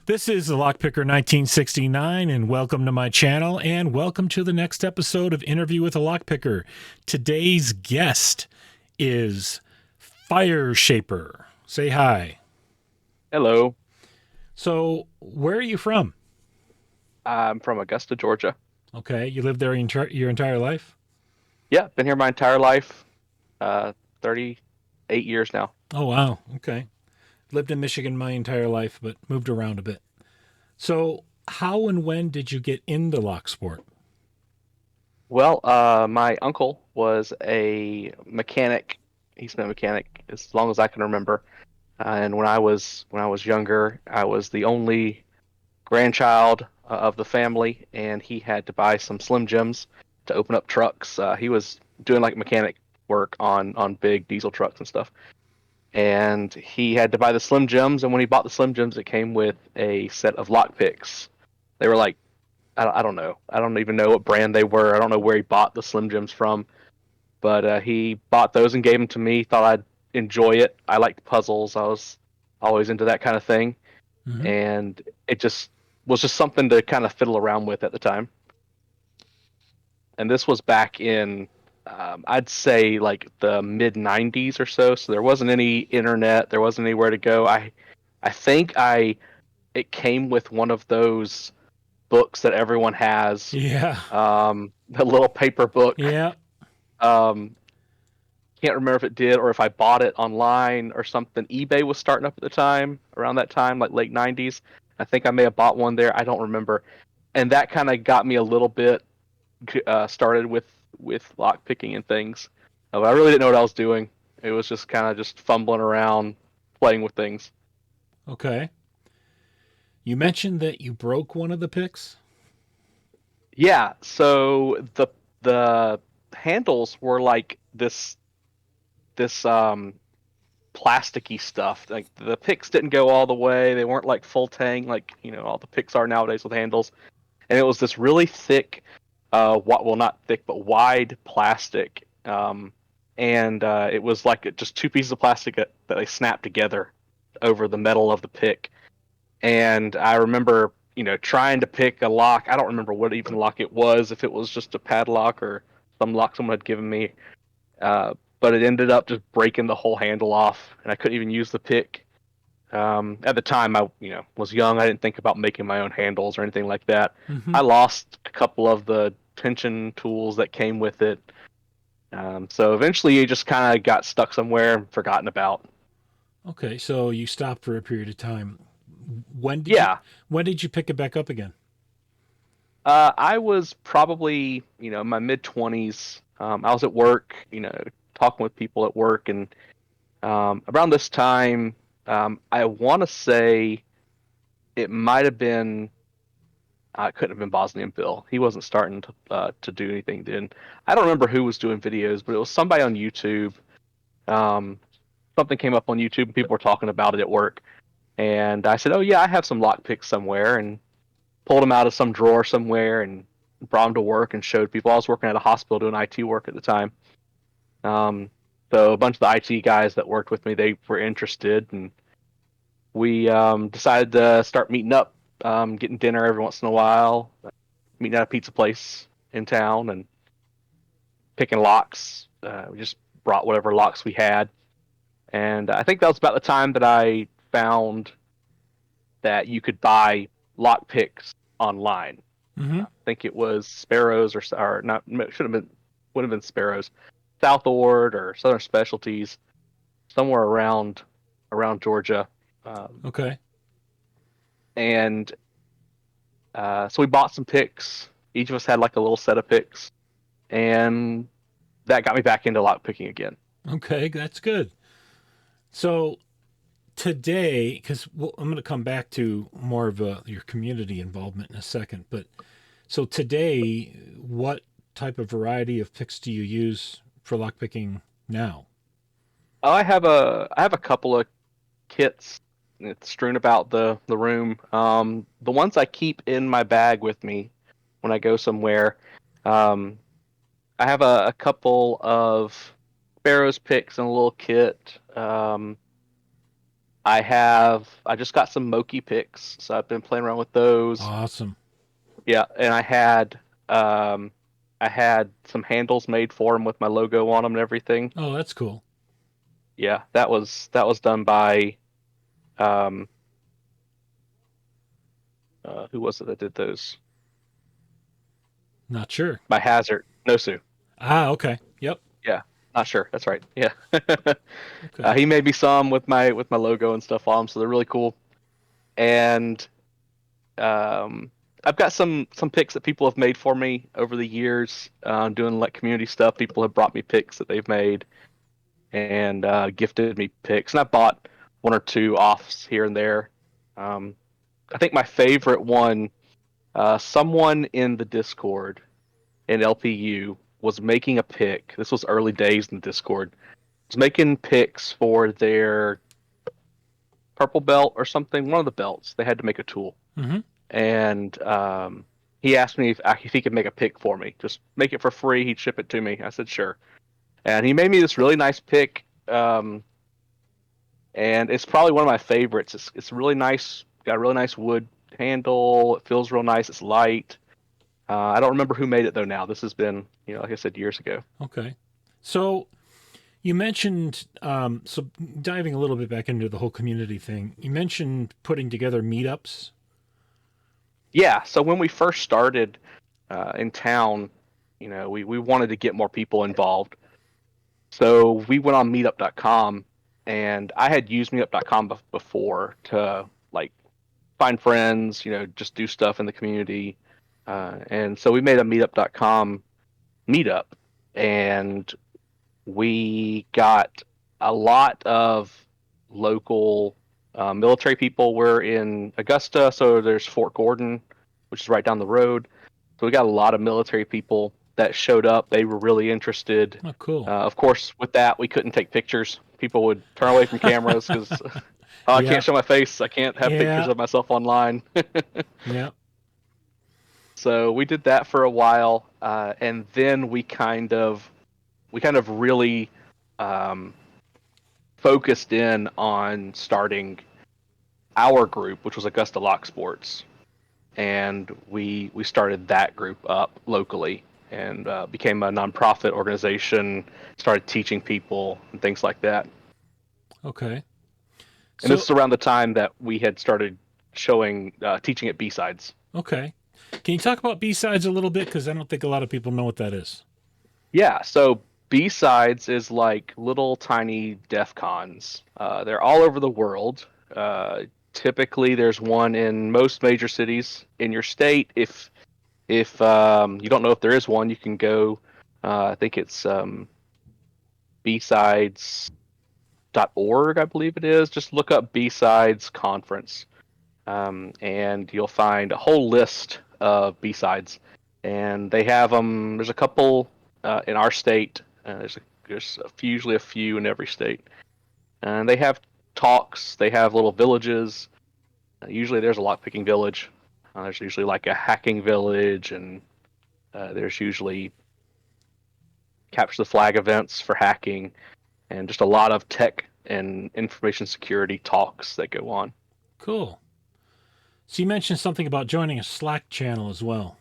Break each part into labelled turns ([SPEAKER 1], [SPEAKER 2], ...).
[SPEAKER 1] This is the Lockpicker 1969, and welcome to my channel, and welcome to the next episode of Interview with a Lockpicker. Today's guest is Fireshaper. Say hi.
[SPEAKER 2] Hello.
[SPEAKER 1] So, where are you from?
[SPEAKER 2] I'm from Augusta, Georgia.
[SPEAKER 1] Okay, you lived there your entire life?
[SPEAKER 2] Yeah, been here my entire life. 38 years now.
[SPEAKER 1] Oh, wow. Okay. Lived in Michigan my entire life, but moved around a bit. So, how and when did you get into locksport?
[SPEAKER 2] Well, my uncle was a mechanic. He's been a mechanic as long as I can remember. And when I was younger, I was the only grandchild of the family, and he had to buy some Slim Jims to open up trucks. He was doing like mechanic work on big diesel trucks and stuff. And he had to buy the Slim Jims. And when he bought the Slim Jims, it came with a set of lock picks. They were like, I don't know, I don't even know what brand they were. I don't know where he bought the Slim Jims from, but he bought those and gave them to me. Thought I'd enjoy it. I liked puzzles. I was always into that kind of thing,
[SPEAKER 1] Mm-hmm.
[SPEAKER 2] and it just was just something to kind of fiddle around with at the time. And this was back in I'd say like the mid 90s or so. So there wasn't any internet, there wasn't anywhere to go. I think I it came with one of those books that everyone has,
[SPEAKER 1] Yeah.
[SPEAKER 2] the little paper book.
[SPEAKER 1] Yeah.
[SPEAKER 2] Um, can't remember if it did or if I bought it online or something. eBay was starting up at the time, around that time, like late 90s. I think I may have bought one there. I don't remember. And that kind of got me a little bit started with lock picking and things. But I really didn't know what I was doing. It was just kind of just fumbling around, playing with things.
[SPEAKER 1] Okay. You mentioned that you broke one of the picks?
[SPEAKER 2] Yeah, so the handles were like this plasticky stuff. Like the picks didn't go all the way. They weren't like full tang like all the picks are nowadays with handles. And it was this really thick, well, not thick but wide plastic. And it was like just two pieces of plastic that they snapped together over the metal of the pick. And I remember, trying to pick a lock. I don't remember what even lock it was, if it was just a padlock or some lock someone had given me. But it ended up just breaking the whole handle off, and I couldn't even use the pick. At the time, I was young. I didn't think about making my own handles or anything like that.
[SPEAKER 1] Mm-hmm.
[SPEAKER 2] I lost a couple of the tension tools that came with it. So eventually, it just kind of got stuck somewhere and forgotten about.
[SPEAKER 1] Okay, so you stopped for a period of time. When did you
[SPEAKER 2] Yeah,
[SPEAKER 1] when did you pick it back up again?
[SPEAKER 2] I was probably, in my mid 20s. I was at work, talking with people at work, and around this time, I want to say it might have been. It couldn't have been Bosnian Bill. He wasn't starting to do anything then. I don't remember who was doing videos, but it was somebody on YouTube. Um, Something came up on YouTube, and people were talking about it at work. And I said, "Oh yeah, I have some lock picks somewhere," and pulled them out of some drawer somewhere and brought them to work and showed people. I was working at a hospital doing IT work at the time. Um, so a bunch of the IT guys that worked with me, they were interested, and we decided to start meeting up, getting dinner every once in a while, meeting at a pizza place in town, and picking locks. We just brought whatever locks we had, and I think that was about the time that I found that you could buy lock picks online.
[SPEAKER 1] Mm-hmm.
[SPEAKER 2] I think it was Sparrows or not. Should have been would have been Sparrows, Southord or Southern Specialties, somewhere around Georgia.
[SPEAKER 1] Okay.
[SPEAKER 2] And so we bought some picks. Each of us had like a little set of picks, and that got me back into lock picking again.
[SPEAKER 1] Okay, that's good. So today, because I'm going to come back to more of your community involvement in a second, but so today, what type of variety of picks do you use for lockpicking now?
[SPEAKER 2] I have a couple of kits strewn about the room. The ones I keep in my bag with me when I go somewhere. Um, I have a couple of Sparrows picks and a little kit. I just got some Moki picks, so I've been playing around with those.
[SPEAKER 1] Awesome.
[SPEAKER 2] Yeah, and um I had some handles made for them with my logo on them and everything.
[SPEAKER 1] Oh, that's cool.
[SPEAKER 2] Yeah, that was done by um who was it that did those?
[SPEAKER 1] Not sure.
[SPEAKER 2] By Hazard. No Sue.
[SPEAKER 1] Ah, okay. Yep.
[SPEAKER 2] Yeah, not sure. That's right. Yeah.
[SPEAKER 1] Okay.
[SPEAKER 2] He made me some with my logo and stuff on them, so they're really cool. And um, I've got some picks that people have made for me over the years, doing like community stuff. People have brought me picks that they've made and gifted me picks, and I bought one or two offs here and there. Um, I think my favorite one, someone in the Discord in LPU was making a pick. This was early days in Discord. Was making picks for their purple belt or something. One of the belts. They had to make a tool,
[SPEAKER 1] Mm-hmm.
[SPEAKER 2] and he asked me if he could make a pick for me. Just make it for free. He'd ship it to me. I said sure, and he made me this really nice pick. And it's probably one of my favorites. It's really nice. Got a really nice wood handle. It feels real nice. It's light. I don't remember who made it though. Now this has been, like I said, years ago.
[SPEAKER 1] Okay. So you mentioned, so diving a little bit back into the whole community thing, you mentioned putting together meetups.
[SPEAKER 2] Yeah. So when we first started in town, we wanted to get more people involved. So we went on Meetup.com, and I had used Meetup.com before to like find friends, just do stuff in the community. And so we made a Meetup.com meetup, and we got a lot of local military people. We're in Augusta, so there's Fort Gordon, which is right down the road. So we got a lot of military people that showed up. They were really interested.
[SPEAKER 1] Oh, cool.
[SPEAKER 2] Of course, with that, we couldn't take pictures. People would turn away from cameras because oh, I can't
[SPEAKER 1] Yeah.
[SPEAKER 2] show my face. I can't have pictures
[SPEAKER 1] Yeah.
[SPEAKER 2] of myself online.
[SPEAKER 1] Yeah.
[SPEAKER 2] So we did that for a while, and then we kind of really um, focused in on starting our group, which was Augusta Locksports, and we started that group up locally and became a nonprofit organization. Started teaching people and things like that.
[SPEAKER 1] Okay.
[SPEAKER 2] And this
[SPEAKER 1] So,
[SPEAKER 2] is around the time that we had started teaching at B-Sides.
[SPEAKER 1] okay. Can you talk about B-sides a little bit? Because I don't think a lot of people know what that is.
[SPEAKER 2] Yeah, so B-Sides is like little tiny DEF cons. They're all over the world. Typically, there's one in most major cities in your state. If you don't know if there is one, you can go. I think it's bsides.org, I believe it is. Just look up B-Sides conference, and you'll find a whole list of B-Sides. And they have them. There's a couple in our state. Usually a few in every state, and they have talks. They have little villages. Usually there's a lockpicking village. There's usually like a hacking village, and there's usually capture the flag events for hacking, and just a lot of tech and information security talks that go on.
[SPEAKER 1] Cool. So you mentioned something about joining a Slack channel as well.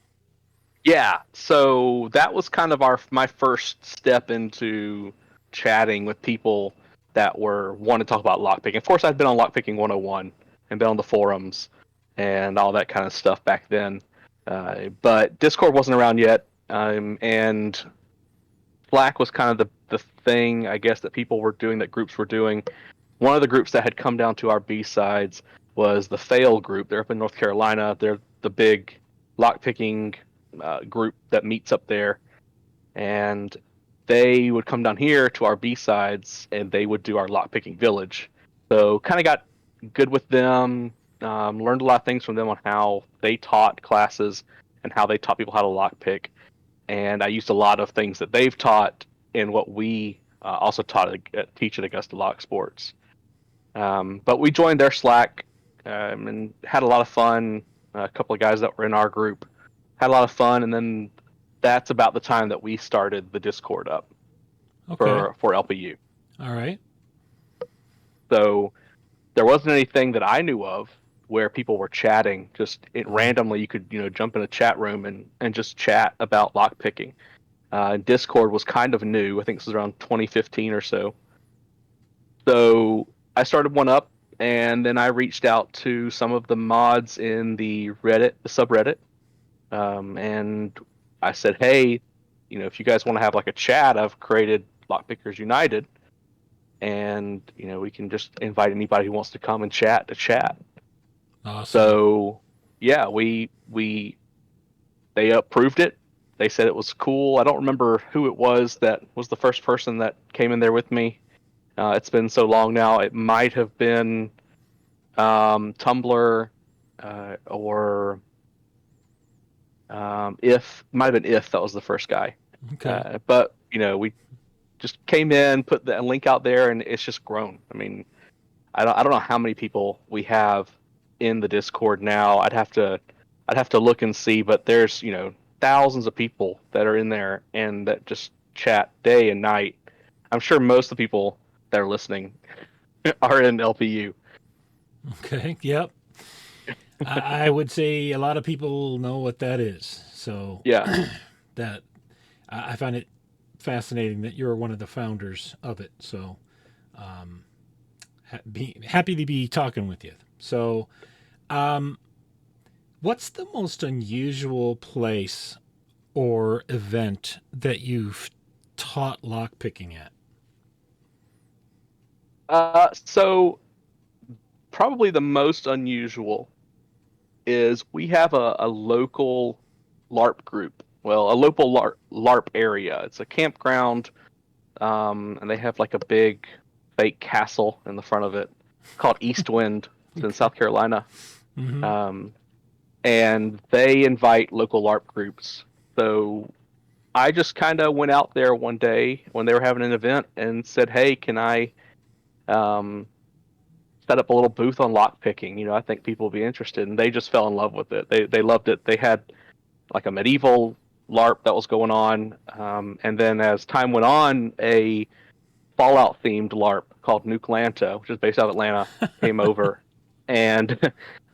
[SPEAKER 2] Yeah, so that was kind of my first step into chatting with people that were wanting to talk about lockpicking. Of course, I'd been on Lockpicking 101 and been on the forums and all that kind of stuff back then. But Discord wasn't around yet, and Slack was kind of the thing, I guess, that people were doing, that groups were doing. One of the groups that had come down to our B-Sides was the Fail group. They're up in North Carolina. They're the big lockpicking group that meets up there, and they would come down here to our B-Sides, and they would do our lockpicking village. So kind of got good with them. Learned a lot of things from them on how they taught classes and how they taught people how to lockpick. And I used a lot of things that they've taught in what we also teach at Augusta Lock Sports. But we joined their Slack and had a lot of fun. A couple of guys that were in our group had a lot of fun, and then that's about the time that we started the Discord up
[SPEAKER 1] Okay.
[SPEAKER 2] for LPU.
[SPEAKER 1] All right.
[SPEAKER 2] So there wasn't anything that I knew of where people were chatting just it
[SPEAKER 1] Mhm.
[SPEAKER 2] randomly. You could jump in a chat room and just chat about lockpicking. Discord was kind of new. I think this was around 2015 or so. So I started one up, and then I reached out to some of the mods in the subreddit, and I said, "Hey, if you guys want to have like a chat, I've created Lockpickers United, and we can just invite anybody who wants to come and chat to chat."
[SPEAKER 1] Awesome.
[SPEAKER 2] So yeah, we they approved it. They said it was cool. I don't remember who it was that was the first person that came in there with me. It's been so long now. It might have been Tumblr, or if might have been if that was the first guy.
[SPEAKER 1] Okay.
[SPEAKER 2] But we just came in, put the link out there, and it's just grown. I mean, I don't know how many people we have in the Discord now. I'd have to look and see, but there's thousands of people that are in there and that just chat day and night. I'm sure most of the people that are listening are in LPU.
[SPEAKER 1] Okay. Yep. I would say a lot of people know what that is. So
[SPEAKER 2] Yeah.
[SPEAKER 1] that I find it fascinating that you're one of the founders of it. So happy to be talking with you. So, um, what's the most unusual place or event that you've taught lockpicking at?
[SPEAKER 2] So probably the most unusual is we have a local LARP group. Well, a local LARP area. It's a campground, and they have like a big fake castle in the front of it called Eastwind. It's in
[SPEAKER 1] Okay.
[SPEAKER 2] South Carolina.
[SPEAKER 1] Mm-hmm.
[SPEAKER 2] Um, and they invite local LARP groups. So I just kind of went out there one day when they were having an event and said, "Hey, can I um, set up a little booth on lock picking? I think people will be interested." And they just fell in love with it. They loved it. They had like a medieval LARP that was going on, and then as time went on, a Fallout themed LARP called Nukelanta, which is based out of Atlanta, came over, and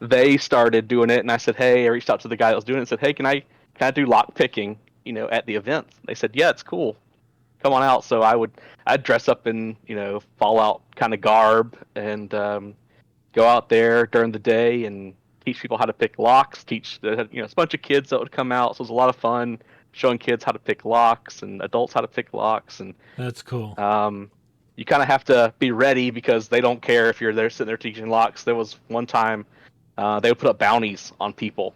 [SPEAKER 2] they started doing it. And I said, "Hey," I reached out to the guy that was doing it and said, "Hey, can I do lock picking? At the events?" They said, "Yeah, it's cool. Come on out." So I'd dress up in Fallout kind of garb and go out there during the day and teach people how to pick locks. Teach it's a bunch of kids that would come out, so it was a lot of fun showing kids how to pick locks and adults how to pick locks. And
[SPEAKER 1] That's cool.
[SPEAKER 2] you kind of have to be ready because they don't care if you're there sitting there teaching locks. There was one time they would put up bounties on people,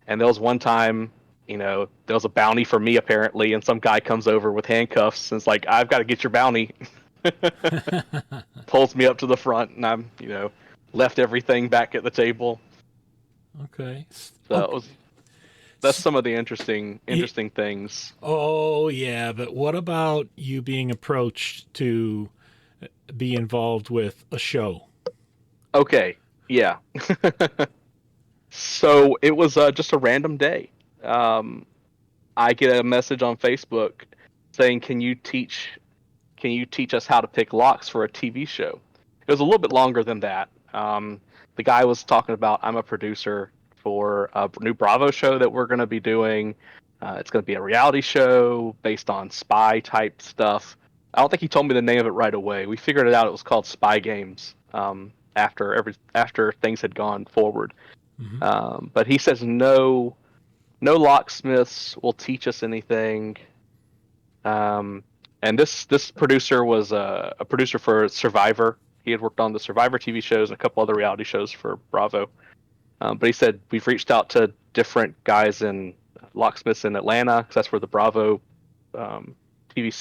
[SPEAKER 2] and there was one time there was a bounty for me apparently, and some guy comes over with handcuffs and it's like, "I've got to get your bounty." Pulls me up to the front, and I'm left everything back at the table.
[SPEAKER 1] Okay.
[SPEAKER 2] So
[SPEAKER 1] Okay.
[SPEAKER 2] that's some of the interesting
[SPEAKER 1] Y-
[SPEAKER 2] interesting things.
[SPEAKER 1] Oh, yeah, but what about you being approached to be involved with a show?
[SPEAKER 2] Okay, yeah. So it was just a random day. Um, I get a message on Facebook saying, "Can you teach us how to pick locks for a TV show?" It was a little bit longer than that. The guy was talking about, I'm a producer for a new Bravo show that we're going to be doing. It's going to be a reality show based on spy type stuff. I don't think he told me the name of it right away. We figured it out. It was called Spy Games. After things had gone forward,
[SPEAKER 1] Hmm.
[SPEAKER 2] but he says no locksmiths will teach us anything. Um, and this producer was a producer for Survivor. He had worked on the Survivor TV shows and a couple other reality shows for Bravo. But he said we've reached out to different guys in locksmiths in Atlanta because that's where the Bravo um, TV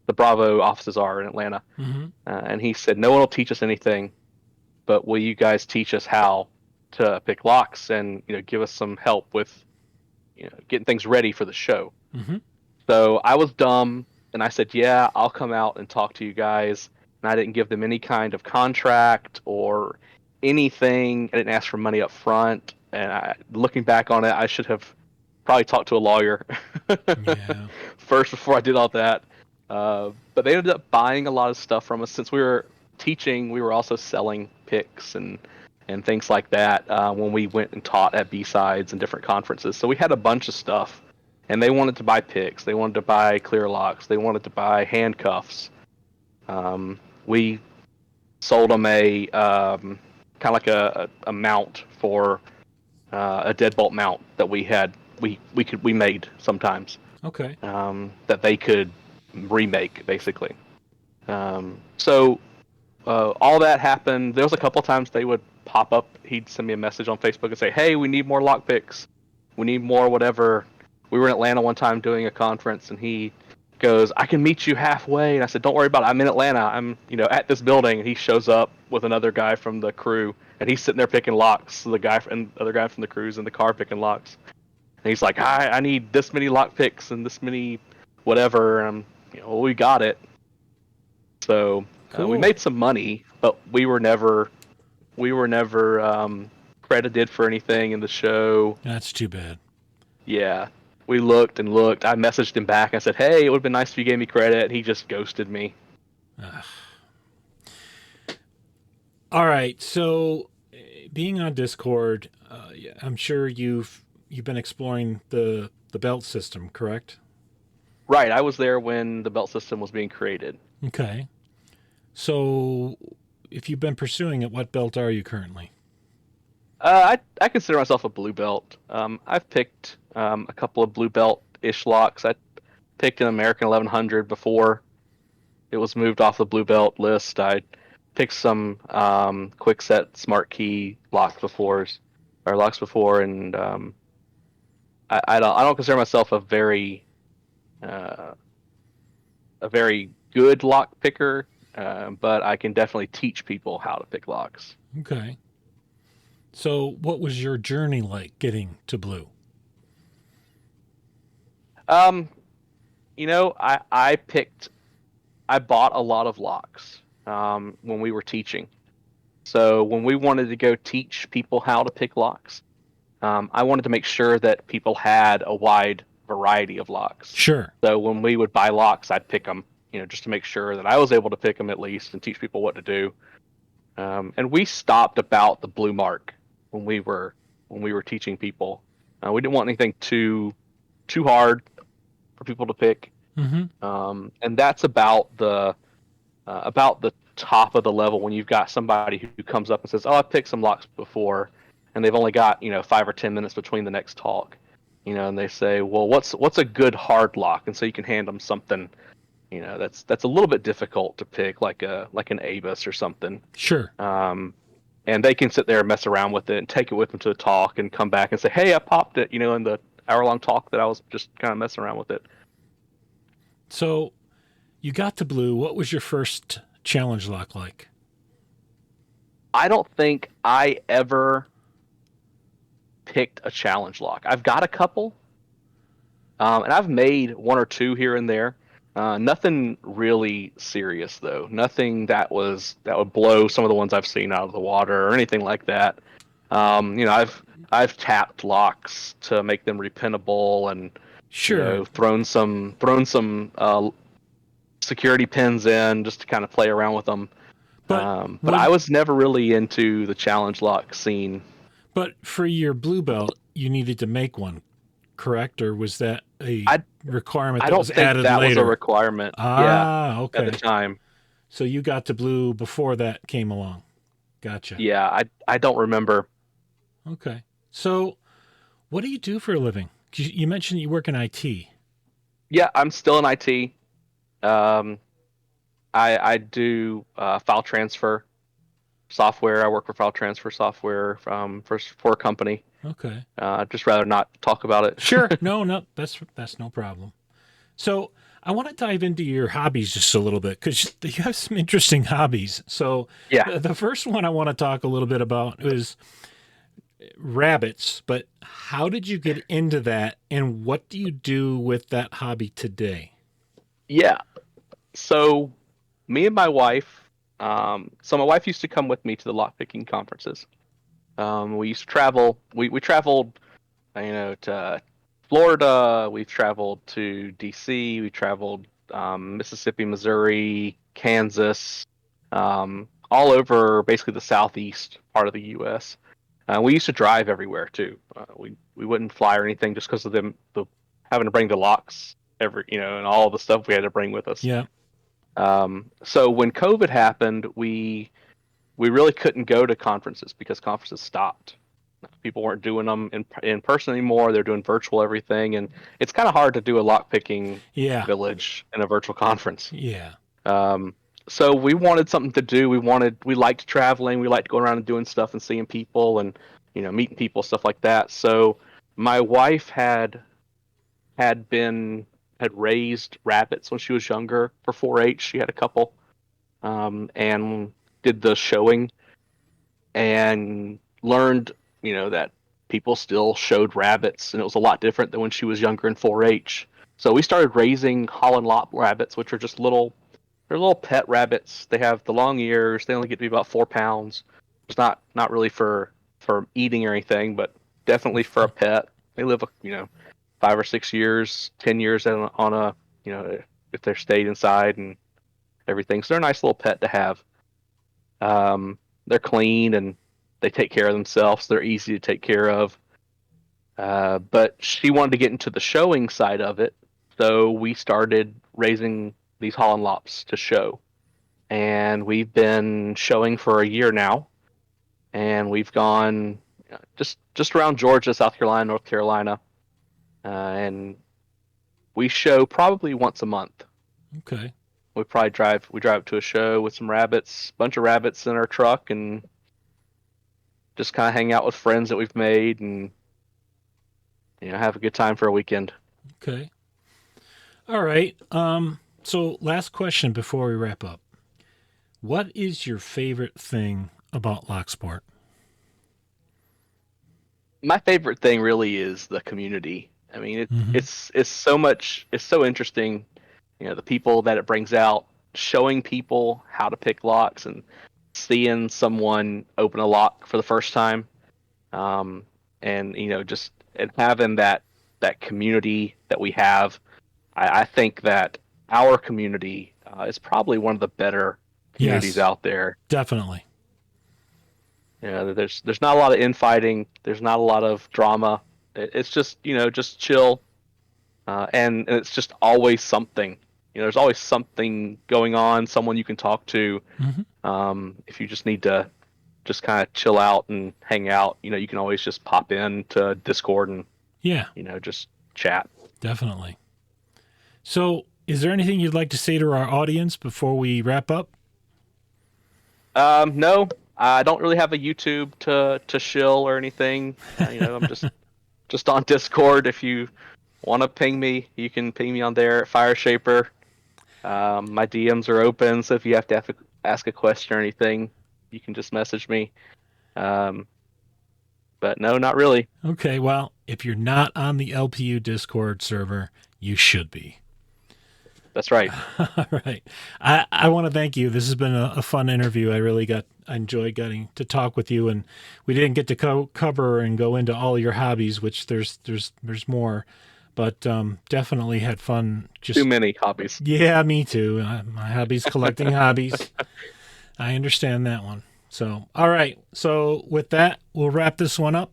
[SPEAKER 2] the Bravo offices are in Atlanta.
[SPEAKER 1] Hmm.
[SPEAKER 2] And he said no one will teach us anything, but will you guys teach us how to pick locks and give us some help with getting things ready for the show?
[SPEAKER 1] Hmm.
[SPEAKER 2] So I was dumb and I said, "Yeah, I'll come out and talk to you guys." And I didn't give them any kind of contract or anything. I didn't ask for money up front. And looking back on it, I should have probably talked to a lawyer
[SPEAKER 1] Yeah.
[SPEAKER 2] first before I did all that. But they ended up buying a lot of stuff from us since we were teaching, we were also selling picks and things like that when we went and taught at B-sides and different conferences. So we had a bunch of stuff, and they wanted to buy picks, they wanted to buy clear locks, they wanted to buy handcuffs. We sold them a kind of like a mount for a deadbolt mount that we made sometimes
[SPEAKER 1] Okay.
[SPEAKER 2] that they could remake basically. So all that happened. There was a couple times they would pop up. He'd send me a message on Facebook and say, "Hey, we need more lockpicks. We need more whatever." We were in Atlanta one time doing a conference, and he goes, "I can meet you halfway." And I said, "Don't worry about it. I'm in Atlanta. I'm at this building." And he shows up with another guy from the crew, and he's sitting there picking locks. So the other guy from the crew's in the car picking locks. And he's like, "I need this many lockpicks and this many whatever." And well, we got it. So we
[SPEAKER 1] Cool.
[SPEAKER 2] made some money, but we were never credited for anything in the show.
[SPEAKER 1] That's too bad.
[SPEAKER 2] Yeah, we looked and looked. I messaged him back. I said, "Hey, it would have been nice if you gave me credit." He just ghosted me.
[SPEAKER 1] Ugh. All right. So, being on Discord, yeah, I'm sure you've been exploring the belt system, correct?
[SPEAKER 2] Right, I was there when the belt system was being created.
[SPEAKER 1] Okay. So, if you've been pursuing it, what belt are you currently?
[SPEAKER 2] I consider myself a blue belt. I've picked a couple of blue belt ish locks. I picked an American 1100 before it was moved off the blue belt list. I picked some quick set smart key locks before, and I don't consider myself uh, a very good lock picker, but I can definitely teach people how to pick locks.
[SPEAKER 1] Okay. So, what was your journey like getting to blue?
[SPEAKER 2] Um, I bought a lot of locks when we were teaching. So when we wanted to go teach people how to pick locks, I wanted to make sure that people had a wide variety of locks.
[SPEAKER 1] Sure.
[SPEAKER 2] So when we would buy locks, I'd pick them, just to make sure that I was able to pick them at least and teach people what to do. And we stopped about the blue mark when we were teaching people. We didn't want anything too hard for people to pick,
[SPEAKER 1] Mm-hmm.
[SPEAKER 2] and that's about the top of the level when you've got somebody who comes up and says, "Oh, I've picked some locks before," and they've only got 5 or 10 minutes between the next talk, and they say, "Well, what's a good hard lock?" And so you can hand them something, that's a little bit difficult to pick, like an Avis or something.
[SPEAKER 1] Sure.
[SPEAKER 2] And they can sit there and mess around with it and take it with them to the talk and come back and say, "Hey, I popped it," in the hour-long talk that I was just kind of messing around with it.
[SPEAKER 1] So, you got to blue. What was your first challenge lock like?
[SPEAKER 2] I don't think I ever picked a challenge lock. I've got a couple, and I've made one or two here and there. Nothing really serious though. Nothing that would blow some of the ones I've seen out of the water or anything like that. I've tapped locks to make them repinnable, and
[SPEAKER 1] Sure.
[SPEAKER 2] thrown some security pins in just to kind of play around with them.
[SPEAKER 1] But
[SPEAKER 2] But I
[SPEAKER 1] would
[SPEAKER 2] was never really into the challenge lock scene.
[SPEAKER 1] but for your blue belt, you needed to make one, correct? Or was that a
[SPEAKER 2] I
[SPEAKER 1] requirement
[SPEAKER 2] I
[SPEAKER 1] that
[SPEAKER 2] don't
[SPEAKER 1] was
[SPEAKER 2] think
[SPEAKER 1] added
[SPEAKER 2] that was a
[SPEAKER 1] later?
[SPEAKER 2] requirement. Yeah,
[SPEAKER 1] Ah,
[SPEAKER 2] at the
[SPEAKER 1] okay.
[SPEAKER 2] time.
[SPEAKER 1] So you got to blue before that came along. Gotcha.
[SPEAKER 2] Yeah, I don't remember.
[SPEAKER 1] Okay. So what do you do for a living? 'Cause you mentioned you work in IT.
[SPEAKER 2] Yeah, I'm still in IT. Um, I do file transfer software. I work for file transfer software for a company.
[SPEAKER 1] Okay.
[SPEAKER 2] Just rather not talk about it.
[SPEAKER 1] Sure. No, no, that's no problem. So I want to dive into your hobbies just a little bit because you have some interesting hobbies. So
[SPEAKER 2] Yeah,
[SPEAKER 1] the first one I want to talk a little bit about is rabbits. But how did you get into that, and what do you do with that hobby today?
[SPEAKER 2] yeah. So me and my wife. So my wife used to come with me to the lockpicking conferences. We used to travel. We traveled, to Florida. We've traveled to DC. We traveled Mississippi, Missouri, Kansas. all over basically the southeast part of the U.S. We used to drive everywhere too. We wouldn't fly or anything just because of the having to bring the locks and all the stuff we had to bring with us.
[SPEAKER 1] Yeah.
[SPEAKER 2] So when COVID happened, we really couldn't go to conferences because conferences stopped. People weren't doing them in person anymore. They're doing virtual everything, and it's kind of hard to do a lock picking
[SPEAKER 1] Yeah.
[SPEAKER 2] village in a virtual conference.
[SPEAKER 1] Yeah.
[SPEAKER 2] Um, so we wanted something to do. We liked traveling. We liked going around and doing stuff and seeing people and meeting people, stuff like that. So my wife had raised rabbits when she was younger for 4-H. She had a couple, and did the showing and learned that people still showed rabbits, and it was a lot different than when she was younger in 4-H. So we started raising Holland Lop rabbits, which are just they're little pet rabbits. They have the long ears. They only get to be about 4 pounds. It's not really for eating or anything, but definitely for a pet. They live 5 or 6 years, 10 years on a if they're stayed inside and everything. So they're a nice little pet to have. They're clean and they take care of themselves. They're easy to take care of. But she wanted to get into the showing side of it, so we started raising these Holland Lops to show. And we've been showing for a year now, and we've gone just around Georgia, South Carolina, North Carolina, and we show probably once a month.
[SPEAKER 1] Okay.
[SPEAKER 2] We drive to a show with some rabbits, bunch of rabbits in our truck, and just kind of hang out with friends that we've made and have a good time for a weekend.
[SPEAKER 1] Okay. All right. So last question before we wrap up. What is your favorite thing about locksport?
[SPEAKER 2] My favorite thing really is the community. I mean,
[SPEAKER 1] Mm-hmm.
[SPEAKER 2] it's so interesting, the people that it brings out, showing people how to pick locks and seeing someone open a lock for the first time, and just and having that community that we have. I think that our community is probably one of the better communities
[SPEAKER 1] Yes,
[SPEAKER 2] out there.
[SPEAKER 1] definitely.
[SPEAKER 2] There's not a lot of infighting. There's not a lot of drama. It's just just chill, and it's just always something. There's always something going on. Someone you can talk to.
[SPEAKER 1] Mm-hmm.
[SPEAKER 2] If you just need to just kind of chill out and hang out, you can always just pop in to Discord and
[SPEAKER 1] Yeah,
[SPEAKER 2] just chat.
[SPEAKER 1] definitely. So, is there anything you'd like to say to our audience before we wrap up?
[SPEAKER 2] No, I don't really have a YouTube to shill or anything. I'm just on Discord. If you want to ping me, you can ping me on there at Fireshaper. My DMs are open, so if you have to ask a question or anything, you can just message me. But no, not really.
[SPEAKER 1] Okay, well, if you're not on the LPU Discord server, you should be.
[SPEAKER 2] That's right.
[SPEAKER 1] All right. I want to thank you. This has been a fun interview. I enjoyed getting to talk with you, and we didn't get to cover and go into all your hobbies, which there's more, but definitely had fun.
[SPEAKER 2] Too many hobbies.
[SPEAKER 1] Yeah, me too. My hobby's collecting hobbies. I understand that one. So, all right. So with that, we'll wrap this one up.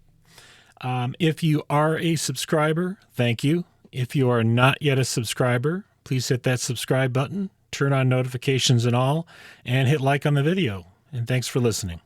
[SPEAKER 1] If you are a subscriber, thank you. If you are not yet a subscriber, please hit that subscribe button, turn on notifications and all, and hit like on the video. And thanks for listening.